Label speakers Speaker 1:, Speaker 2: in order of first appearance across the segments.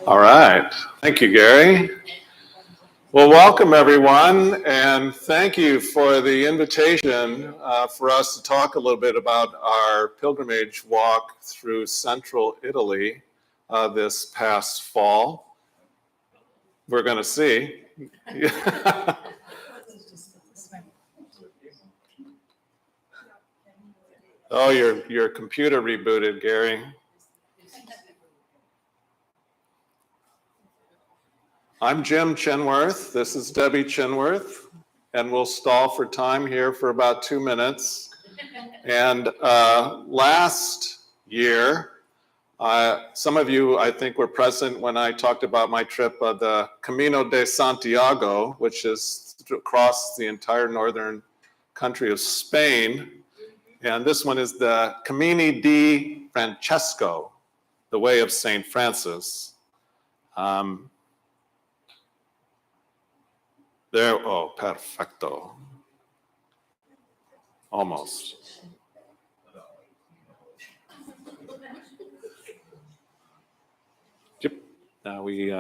Speaker 1: All right. Thank you, Gary. Well, welcome, everyone, and thank you for the invitation for us to talk a little bit about our pilgrimage walk through central Italy this past fall. We're going to see. Oh, your computer rebooted, Gary. I'm Jim Chinworth. This is Debbi Chinworth, and we'll stall for time here for about 2 minutes. And last year, some of you, I think, were present when I talked about my trip of the Camino de Santiago, which is across the entire northern country of Spain. And this one is the Cammini di Francesco, the way of St. Francis. Oh, perfecto. Almost. Yep. Now we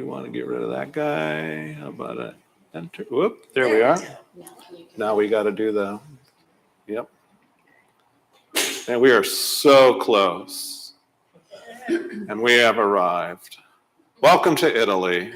Speaker 1: want to get rid of that guy. How about it? Enter. Whoop, there we are. Now we got to do the, yep. And we are so close. And we have arrived. Welcome to Italy.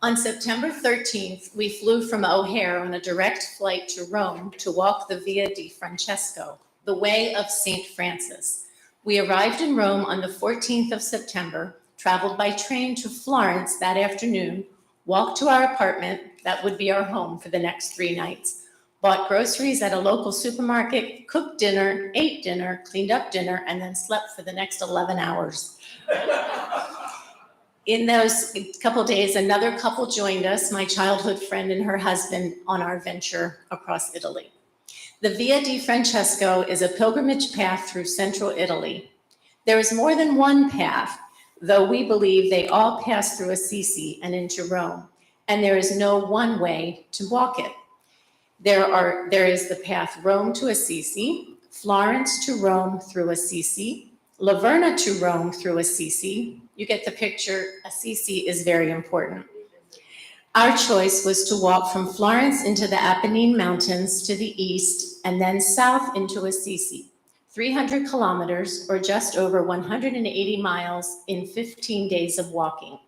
Speaker 2: On September 13th, we flew from O'Hare on a direct flight to Rome to walk the Via di Francesco, the way of St. Francis. We arrived in Rome on the 14th of September, traveled by train to Florence that afternoon, walked to our apartment, that would be our home for the next 3 nights, bought groceries at a local supermarket, cooked dinner, ate dinner, cleaned up dinner, and then slept for the next 11 hours. In those couple days, another couple joined us, my childhood friend and her husband, on our venture across Italy. The Via di Francesco is a pilgrimage path through central Italy. There is more than one path, though we believe they all pass through Assisi and into Rome, and there is no one way to walk it. There is the path Rome to Assisi, Florence to Rome through Assisi, Laverna to Rome through Assisi. You get the picture. Assisi is very important. Our choice was to walk from Florence into the Apennine Mountains to the east and then south into Assisi, 300 kilometers or just over 180 miles in 15 days of walking.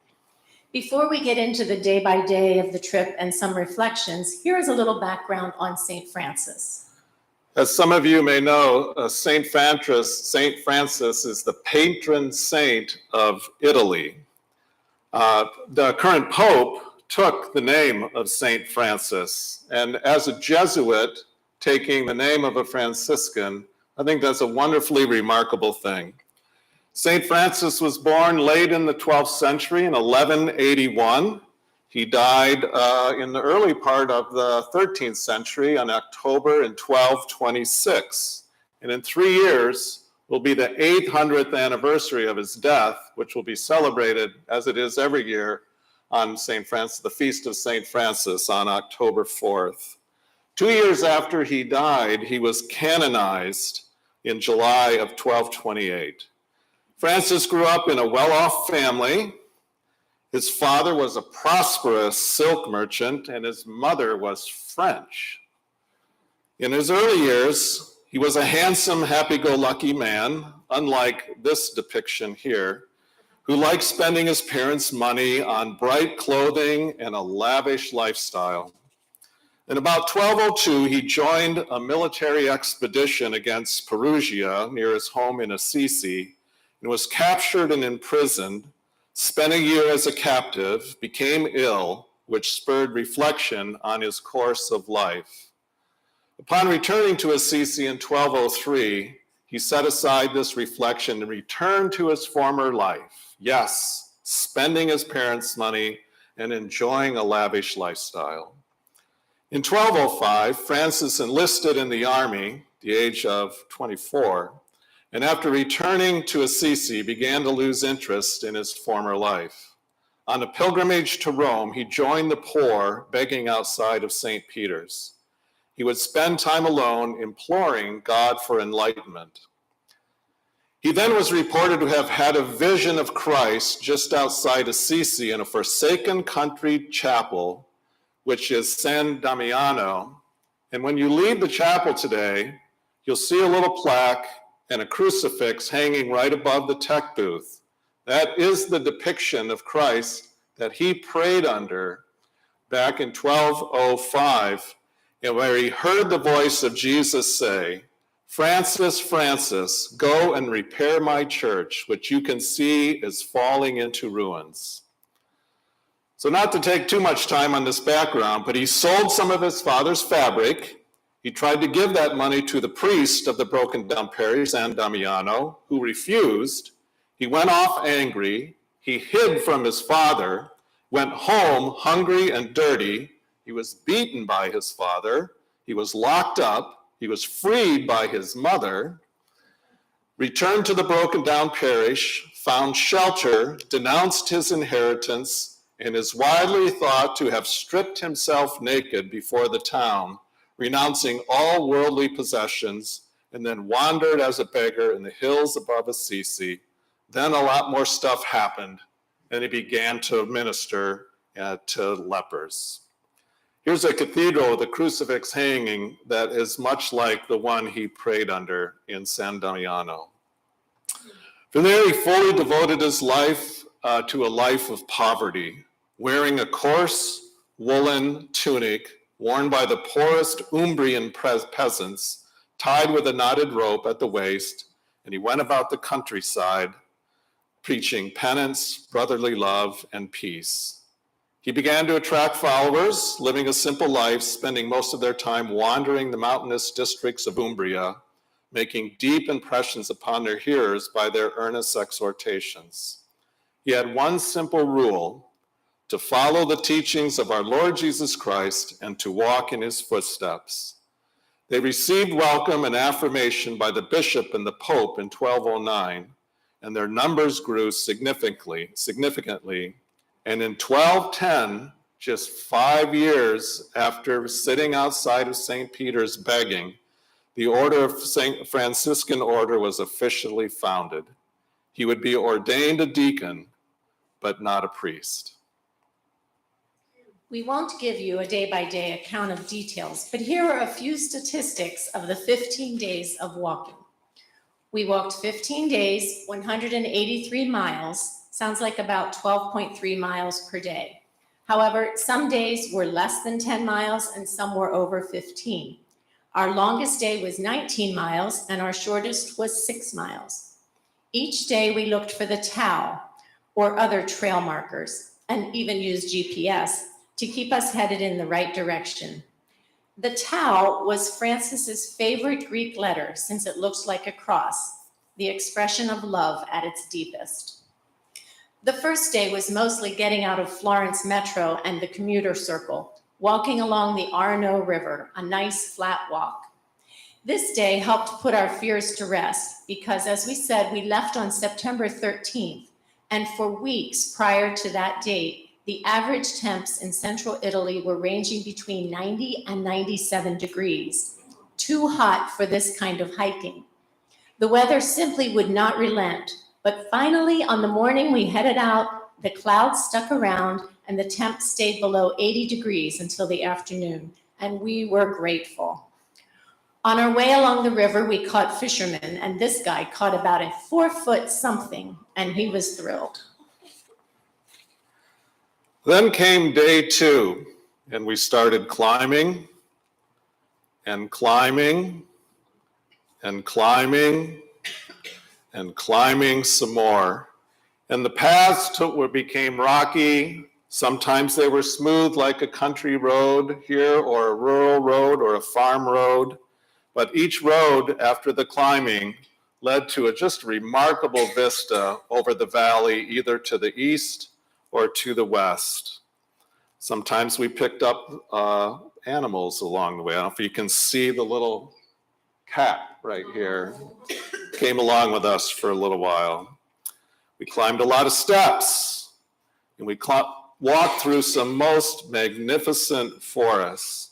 Speaker 2: Before we get into the day-by-day of the trip and some reflections, here is a little background on St. Francis.
Speaker 1: As some of you may know, St. Francis is the patron saint of Italy. The current pope took the name of St. Francis, and as a Jesuit taking the name of a Franciscan, I think that's a wonderfully remarkable thing. St. Francis was born late in the 12th century in 1181. He died in the early part of the 13th century on October in 1226. And in 3 years will be the 800th anniversary of his death, which will be celebrated, as it is every year, on St. Francis, the Feast of St. Francis on October 4th. 2 years after he died, he was canonized in July of 1228. Francis grew up in a well-off family. His father was a prosperous silk merchant, and his mother was French. In his early years, he was a handsome, happy-go-lucky man, unlike this depiction here, who liked spending his parents' money on bright clothing and a lavish lifestyle. In about 1202, he joined a military expedition against Perugia near his home in Assisi and was captured and imprisoned, spent a year as a captive, became ill, which spurred reflection on his course of life. Upon returning to Assisi in 1203, he set aside this reflection and returned to his former life. Yes, spending his parents' money and enjoying a lavish lifestyle. In 1205, Francis enlisted in the army, the age of 24, and after returning to Assisi, began to lose interest in his former life. On a pilgrimage to Rome, he joined the poor begging outside of St. Peter's. he would spend time alone imploring God for enlightenment. He then was reported to have had a vision of Christ just outside Assisi in a forsaken country chapel, which is San Damiano. And when you leave the chapel today, you'll see a little plaque and a crucifix hanging right above the tech booth. That is the depiction of Christ that he prayed under back in 1205, and where he heard the voice of Jesus say, "Francis, Francis, go and repair my church, which you can see is falling into ruins." So not to take too much time on this background, but he sold some of his father's fabric. He tried to give that money to the priest of the broken down parish, San Damiano, who refused. He went off angry. He hid from his father, went home hungry and dirty. He was beaten by his father. He was locked up. He was freed by his mother, returned to the broken down parish, found shelter, denounced his inheritance, and is widely thought to have stripped himself naked before the town, renouncing all worldly possessions, and then wandered as a beggar in the hills above Assisi. Then a lot more stuff happened, and he began to minister to lepers. Here's a cathedral with a crucifix hanging that is much like the one he prayed under in San Damiano. From there, he fully devoted his life to a life of poverty, wearing a coarse woolen tunic worn by the poorest Umbrian peasants, tied with a knotted rope at the waist, and he went about the countryside preaching penance, brotherly love, and peace. He began to attract followers, living a simple life, spending most of their time wandering the mountainous districts of Umbria, making deep impressions upon their hearers by their earnest exhortations. He had one simple rule: to follow the teachings of our Lord Jesus Christ and to walk in his footsteps. They received welcome and affirmation by the bishop and the pope in 1209, and their numbers grew significantly. And in 1210, just 5 years after sitting outside of St. Peter's begging, the order of St. Franciscan order was officially founded. He would be ordained a deacon, but not a priest.
Speaker 2: We won't give you a day-by-day account of details, but here are a few statistics of the 15 days of walking. We walked 15 days, 183 miles, sounds like about 12.3 miles per day. However, some days were less than 10 miles and some were over 15. Our longest day was 19 miles and our shortest was 6 miles. Each day we looked for the Tau or other trail markers and even used GPS to keep us headed in the right direction. The Tau was Francis's favorite Greek letter since it looks like a cross, the expression of love at its deepest. The first day was mostly getting out of Florence Metro and the commuter circle, walking along the Arno River, a nice flat walk. This day helped put our fears to rest because, as we said, we left on September 13th, and for weeks prior to that date, the average temps in central Italy were ranging between 90 and 97 degrees, too hot for this kind of hiking. The weather simply would not relent, but finally on the morning we headed out, the clouds stuck around and the temp stayed below 80 degrees until the afternoon, and we were grateful. On our way along the river, we caught fishermen, and this guy caught about a 4-foot something, and he was thrilled.
Speaker 1: Then came day 2, and we started climbing and climbing and climbing and climbing some more. And the paths became rocky. Sometimes they were smooth like a country road here, or a rural road, or a farm road. But each road after the climbing led to a just remarkable vista over the valley, either to the east or to the west. Sometimes we picked up animals along the way. I don't know if you can see the little cat right here. Came along with us for a little while. We climbed a lot of steps, and we walked through some most magnificent forests.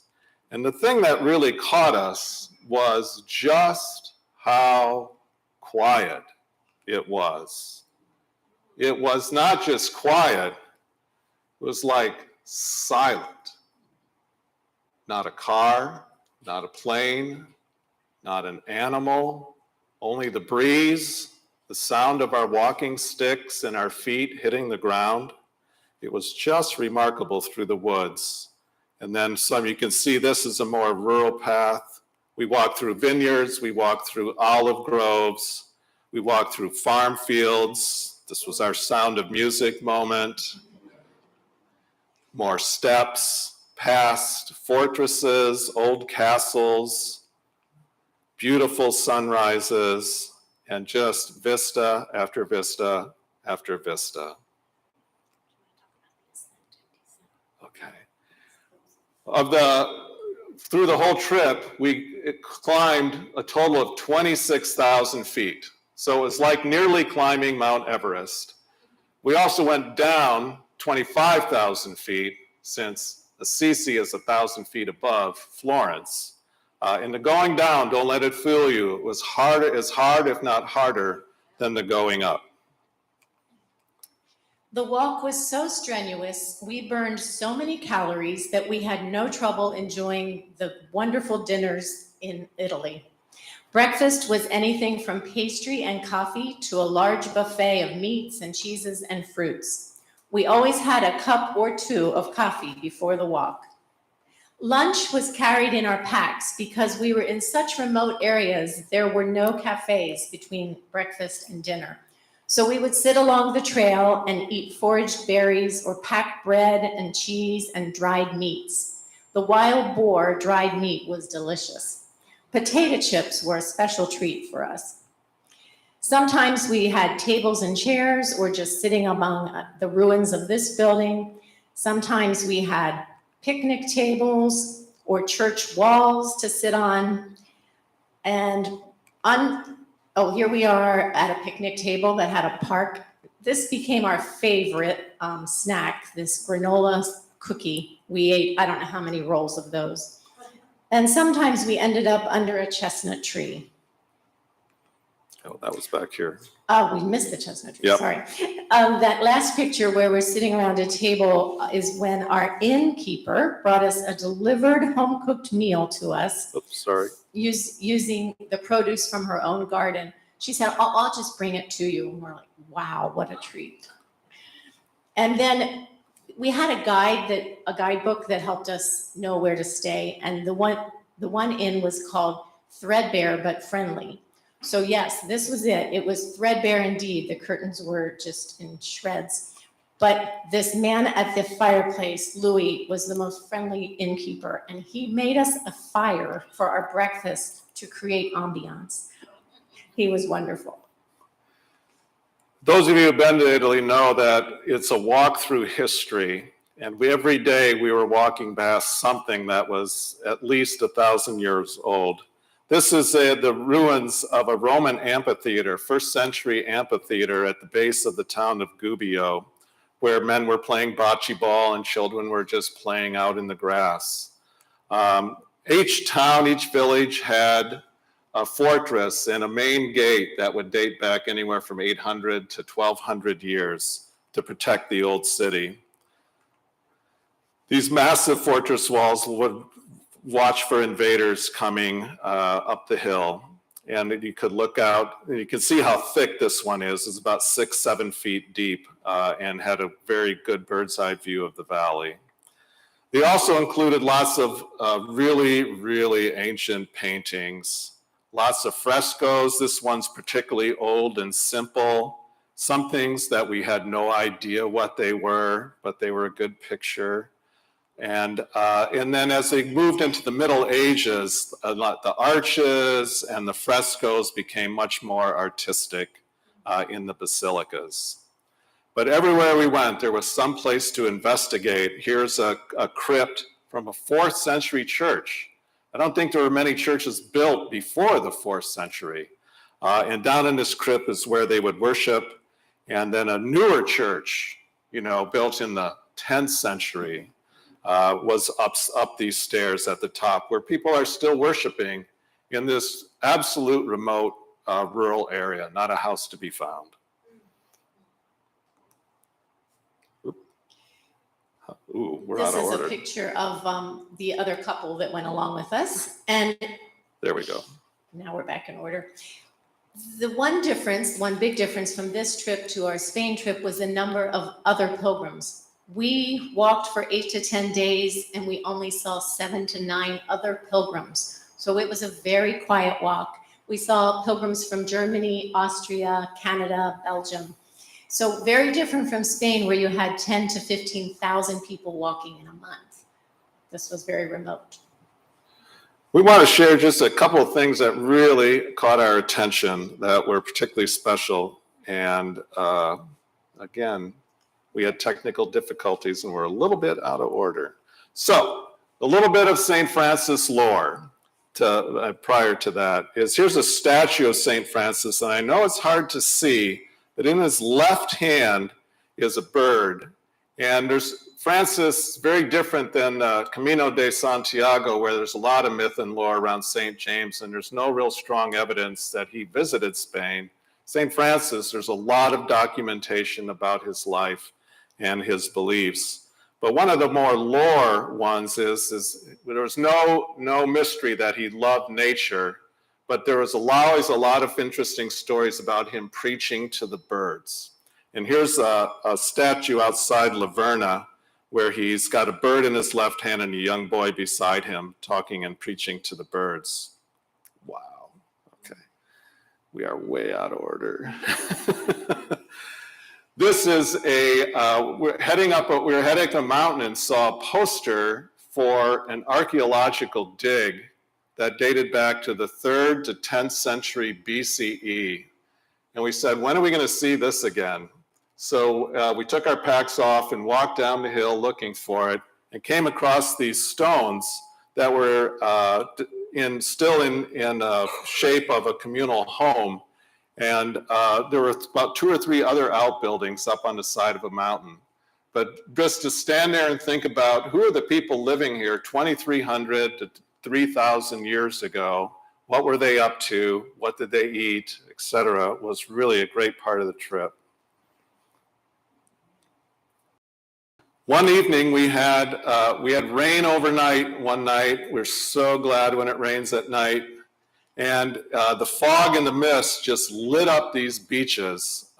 Speaker 1: And the thing that really caught us was just how quiet it was. It was not just quiet, it was like silent. Not a car, not a plane, not an animal, only the breeze, the sound of our walking sticks and our feet hitting the ground. It was just remarkable through the woods. And then you can see this is a more rural path. We walked through vineyards, we walked through olive groves, we walked through farm fields. This was our Sound of Music moment. More steps, past fortresses, old castles, beautiful sunrises, and just vista after vista after vista. Okay. Through the whole trip, we climbed a total of 26,000 feet. So it was like nearly climbing Mount Everest. We also went down 25,000 feet, since Assisi is 1,000 feet above Florence. And the going down, don't let it fool you, it was as hard, if not harder, than the going up.
Speaker 2: The walk was so strenuous, we burned so many calories that we had no trouble enjoying the wonderful dinners in Italy. Breakfast was anything from pastry and coffee to a large buffet of meats and cheeses and fruits. We always had a cup or two of coffee before the walk. Lunch was carried in our packs because we were in such remote areas, there were no cafes between breakfast and dinner. So we would sit along the trail and eat foraged berries or packed bread and cheese and dried meats. The wild boar dried meat was delicious. Potato chips were a special treat for us. Sometimes we had tables and chairs or just sitting among the ruins of this building. Sometimes we had picnic tables or church walls to sit on. And here we are at a picnic table that had a park. This became our favorite snack, this granola cookie. We ate, I don't know how many rolls of those. And sometimes we ended up under a chestnut tree.
Speaker 1: Oh, that was back here.
Speaker 2: Oh, we missed the chestnut tree,
Speaker 1: Yep.
Speaker 2: Sorry. That last picture where we're sitting around a table is when our innkeeper brought us a delivered home-cooked meal to us.
Speaker 1: Oops, sorry.
Speaker 2: Using the produce from her own garden. She said, I'll just bring it to you. And we're like, wow, what a treat. And then we had a guidebook that helped us know where to stay. And the one inn was called Threadbare but Friendly. So yes, this was it. It was threadbare indeed. The curtains were just in shreds. But this man at the fireplace, Louis, was the most friendly innkeeper, and he made us a fire for our breakfast to create ambiance. He was wonderful.
Speaker 1: Those of you who've been to Italy know that it's a walk through history, and every day we were walking past something that was at least 1,000 years old. This is the ruins of a Roman amphitheater, first century amphitheater at the base of the town of Gubbio, where men were playing bocce ball and children were just playing out in the grass. Each town, each village had a fortress and a main gate that would date back anywhere from 800 to 1,200 years to protect the old city. These massive fortress walls would watch for invaders coming up the hill. And you could look out, and you can see how thick this one is. It's about 6-7 feet deep and had a very good bird's eye view of the valley. They also included lots of really, really ancient paintings, lots of frescoes. This one's particularly old and simple. Some things that we had no idea what they were, but they were a good picture. And then as they moved into the Middle Ages, the arches and the frescoes became much more artistic in the basilicas. But everywhere we went, there was some place to investigate. Here's a crypt from a 4th century church. I don't think there were many churches built before the 4th century. And down in this crypt is where they would worship. And then a newer church, built in the 10th century. was up these stairs at the top, where people are still worshiping in this absolute remote rural area, not a house to be found. Ooh, we're out of order.
Speaker 2: This is a picture of the other couple that went along with us. And
Speaker 1: there we go.
Speaker 2: Now we're back in order. The one big difference from this trip to our Spain trip was the number of other pilgrims. We walked for 8 to 10 days and we only saw 7 to 9 other pilgrims. So it was a very quiet walk. We saw pilgrims from Germany, Austria, Canada, Belgium. So very different from Spain, where you had 10 to 15,000 people walking in a month. This was very remote.
Speaker 1: We want to share just a couple of things that really caught our attention that were particularly special. And again, we had technical difficulties and we're a little bit out of order. So a little bit of St. Francis lore prior to that is, here's a statue of St. Francis, and I know it's hard to see, but in his left hand is a bird. And there's Francis, very different than Camino de Santiago, where there's a lot of myth and lore around St. James, and there's no real strong evidence that he visited Spain. St. Francis, there's a lot of documentation about his life and his beliefs. But one of the more lore ones is there was no mystery that he loved nature, but there was always a lot of interesting stories about him preaching to the birds. And here's a statue outside Laverna, where he's got a bird in his left hand and a young boy beside him talking and preaching to the birds. Wow, okay. We are way out of order. This is we're heading up a mountain and saw a poster for an archaeological dig that dated back to the 3rd to 10th century BCE. And we said, when are we going to see this again? So we took our packs off and walked down the hill looking for it and came across these stones that were still in shape of a communal home. And there were about 2 or 3 other outbuildings up on the side of a mountain. But just to stand there and think about who are the people living here 2,300 to 3,000 years ago, what were they up to, what did they eat, etc., was really a great part of the trip. One evening we had rain overnight one night. We're so glad when it rains at night. And the fog and the mist just lit up these beaches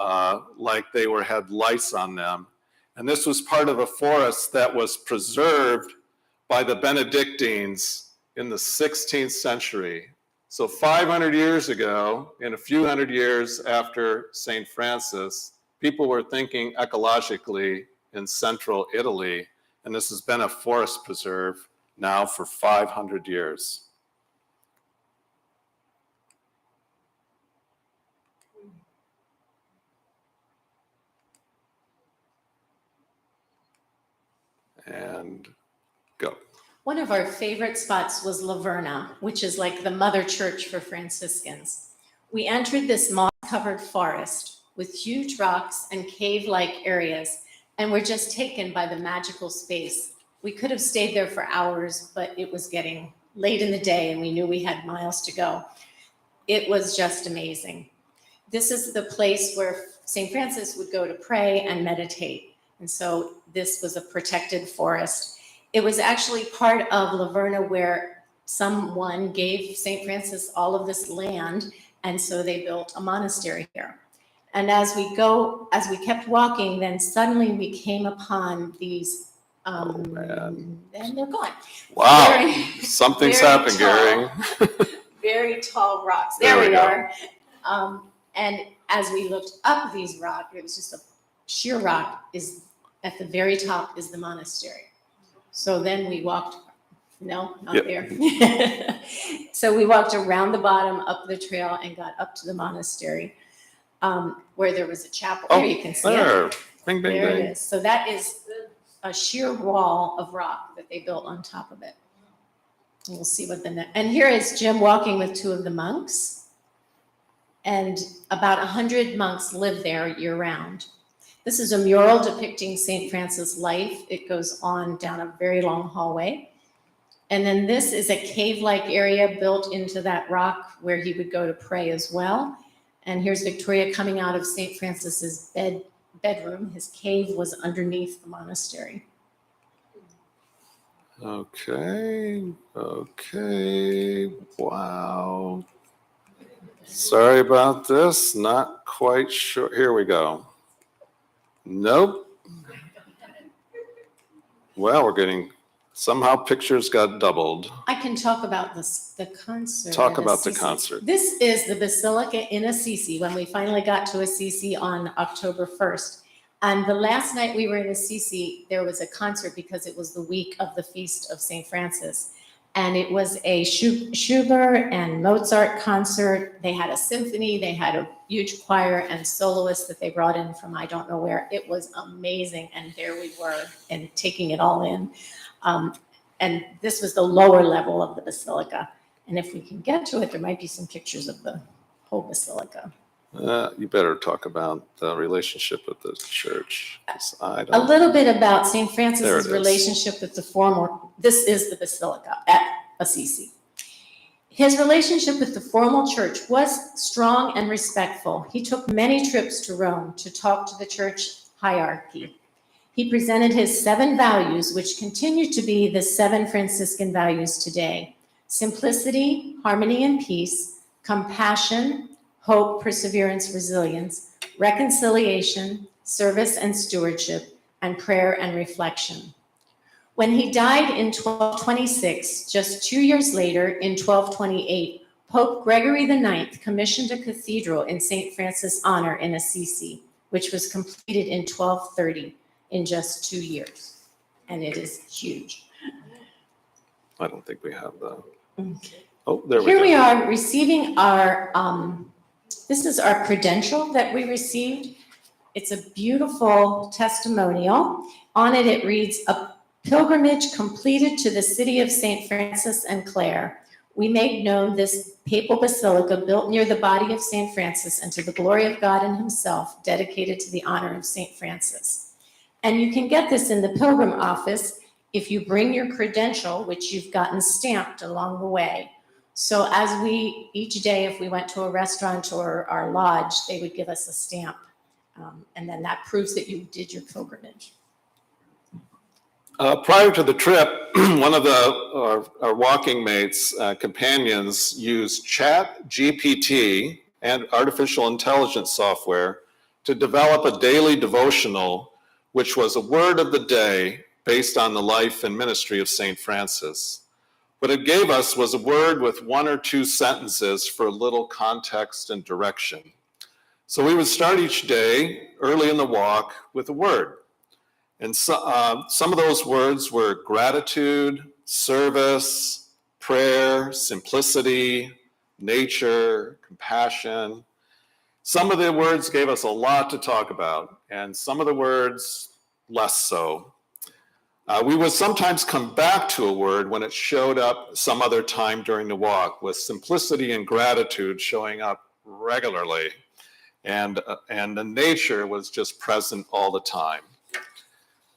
Speaker 1: like they had lights on them. And this was part of a forest that was preserved by the Benedictines in the 16th century. So 500 years ago, and a few hundred years after St. Francis, people were thinking ecologically in central Italy, and this has been a forest preserve now for 500 years. And go.
Speaker 2: One of our favorite spots was Laverna, which is like the mother church for Franciscans. We entered this moss-covered forest with huge rocks and cave-like areas, and were just taken by the magical space. We could have stayed there for hours, but it was getting late in the day and we knew we had miles to go. It was just amazing. This is the place where St. Francis would go to pray and meditate. And so this was a protected forest. It was actually part of Laverna where someone gave St. Francis all of this land, and so they built a monastery here. And as we kept walking, then suddenly we came upon these, and they're gone.
Speaker 1: Wow, something's happened, Gary.
Speaker 2: Very tall rocks. There we are. And as we looked up these rocks, it was just a sheer rock. At the very top is the monastery. So then we walked, no, not there. So we walked around the bottom, up the trail, and got up to the monastery, where there was a chapel. There you can see it.
Speaker 1: Bing, bing,
Speaker 2: There
Speaker 1: bing.
Speaker 2: it is. So that is a sheer wall of rock that they built on top of it. And we'll see what and here is Jim walking with 2 of the monks. And about 100 monks live there year round. This is a mural depicting St. Francis' life. It goes on down a very long hallway. And then this is a cave-like area built into that rock where he would go to pray as well. And here's Victoria coming out of St. Francis's bedroom. His cave was underneath the monastery.
Speaker 1: Okay, wow. Sorry about this, not quite sure. Here we go. Nope. Well, we're getting, somehow pictures got doubled.
Speaker 2: I can talk about the concert.
Speaker 1: Talk
Speaker 2: at
Speaker 1: about the
Speaker 2: Assisi.
Speaker 1: concert.
Speaker 2: This is the Basilica in Assisi when we finally got to Assisi on October 1st. And the last night we were in Assisi, there was a concert because it was the week of the Feast of St. Francis. And it was a Schubert and Mozart concert. They had a symphony, they had a huge choir and soloists that they brought in from I don't know where. It was amazing, and there we were and taking it all in. And this was the lower level of the basilica. And if we can get to it, there might be some pictures of the whole basilica.
Speaker 1: You better talk about the relationship with the church. I
Speaker 2: A
Speaker 1: don't.
Speaker 2: little bit about St.
Speaker 1: There
Speaker 2: Francis's
Speaker 1: it is.
Speaker 2: relationship with the former, this is the basilica at Assisi. His relationship with the formal church was strong and respectful. He took many trips to Rome to talk to the church hierarchy. He presented his 7 values, which continue to be the 7 Franciscan values today: simplicity, harmony and peace, compassion, hope, perseverance, resilience, reconciliation, service and stewardship, and prayer and reflection. When he died in 1226, just 2 years later, in 1228, Pope Gregory IX commissioned a cathedral in St. Francis' honor in Assisi, which was completed in 1230 in just 2 years. And it is huge.
Speaker 1: I don't think we have the. Oh, there we
Speaker 2: Here
Speaker 1: go.
Speaker 2: we are receiving our, this is our credential that we received. It's a beautiful testimonial. On it, it reads, "A pilgrimage completed to the city of St. Francis and Clare. We make known this papal basilica built near the body of St. Francis and to the glory of God and himself, dedicated to the honor of St. Francis." And you can get this in the pilgrim office if you bring your credential, which you've gotten stamped along the way. So as we, each day, if we went to a restaurant or our lodge, they would give us a stamp. And then that proves that you did your pilgrimage.
Speaker 1: Prior to the trip, one of our walking mates, companions, used ChatGPT and artificial intelligence software to develop a daily devotional, which was a word of the day based on the life and ministry of St. Francis. What it gave us was a word with 1 or 2 sentences for a little context and direction. So we would start each day early in the walk with a word. And some of those words were gratitude, service, prayer, simplicity, nature, compassion. Some of the words gave us a lot to talk about, and some of the words less so. We would sometimes come back to a word when it showed up some other time during the walk, with simplicity and gratitude showing up regularly, and the nature was just present all the time.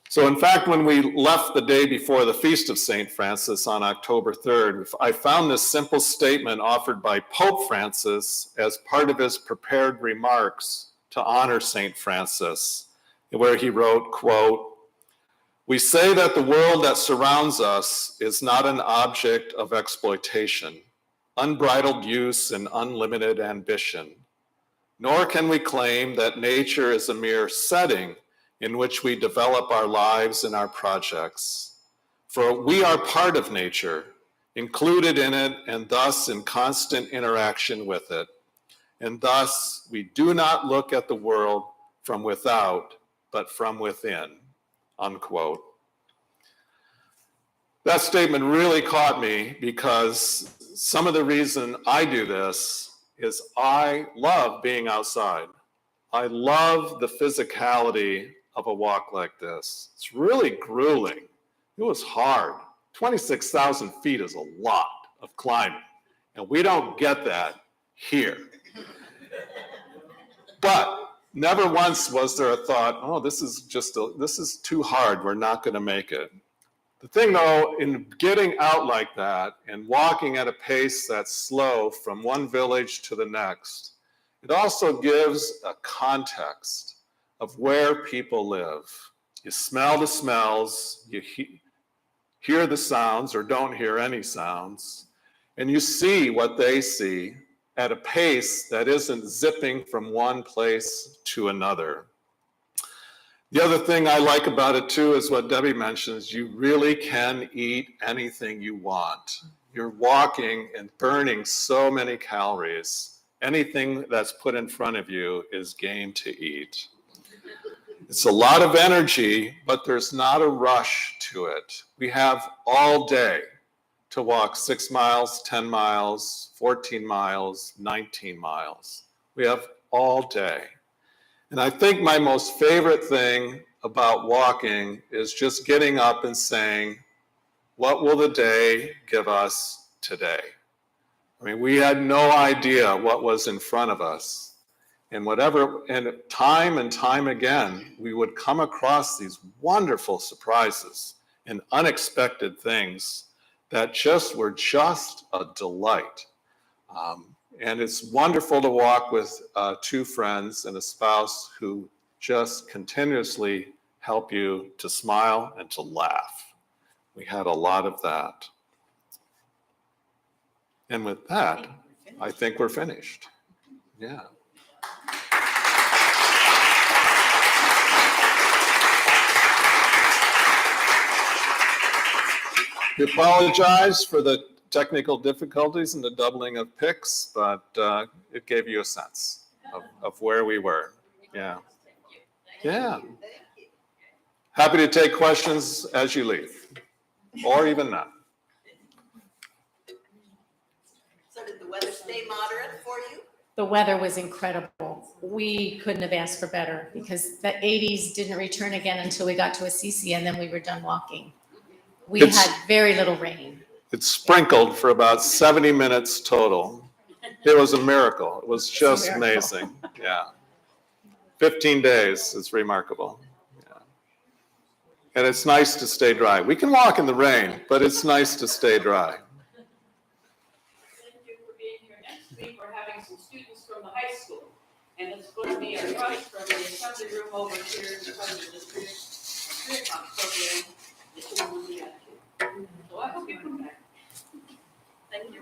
Speaker 1: So in fact, when we left the day before the Feast of St. Francis on October 3rd, I found this simple statement offered by Pope Francis as part of his prepared remarks to honor St. Francis, where he wrote, quote, "We say that the world that surrounds us is not an object of exploitation, unbridled use, and unlimited ambition. Nor can we claim that nature is a mere setting in which we develop our lives and our projects. For we are part of nature, included in it, and thus in constant interaction with it. And thus we do not look at the world from without, but from within," unquote. That statement really caught me because some of the reason I do this is I love being outside. I love the physicality of a walk like this. It's really grueling. It was hard. 26,000 feet is a lot of climbing, and we don't get that here. But Never once was there a thought, oh, this is too hard, we're not going to make it. The thing though, in getting out like that and walking at a pace that's slow from one village to the next, it also gives a context of where people live. You smell the smells, you hear the sounds or don't hear any sounds, and you see what they see at a pace that isn't zipping from one place to another. The other thing I like about it too is what Debbie mentions, you really can eat anything you want. You're walking and burning so many calories. Anything that's put in front of you is game to eat. It's a lot of energy, but there's not a rush to it. We have all day to walk 6 miles, 10 miles, 14 miles, 19 miles. We have all day. And I think my most favorite thing about walking is just getting up and saying, what will the day give us today? I mean, we had no idea what was in front of us. And time again, we would come across these wonderful surprises and unexpected things that were just a delight. And it's wonderful to walk with 2 friends and a spouse who just continuously help you to smile and to laugh. We had a lot of that. And with that, I think we're finished. Yeah. We apologize for the technical difficulties and the doubling of picks, but it gave you a sense of where we were. Yeah. Yeah. Happy to take questions as you leave, or even now.
Speaker 3: So did the weather stay moderate for you?
Speaker 2: The weather was incredible. We couldn't have asked for better because the 80s didn't return again until we got to Assisi, and then we were done walking. We had very little rain.
Speaker 1: It sprinkled for about 70 minutes total. It was a miracle. It was just amazing. Yeah. 15 days is remarkable. Yeah. And it's nice to stay dry. We can walk in the rain, but it's nice to stay dry.
Speaker 4: Thank you for being here. Next week, we're having some students from the high school, and it's going to be a rush from the assembly room over here in front of the district 3 o'clock program. It's the one we got to. So I hope you come back.
Speaker 3: Thank you.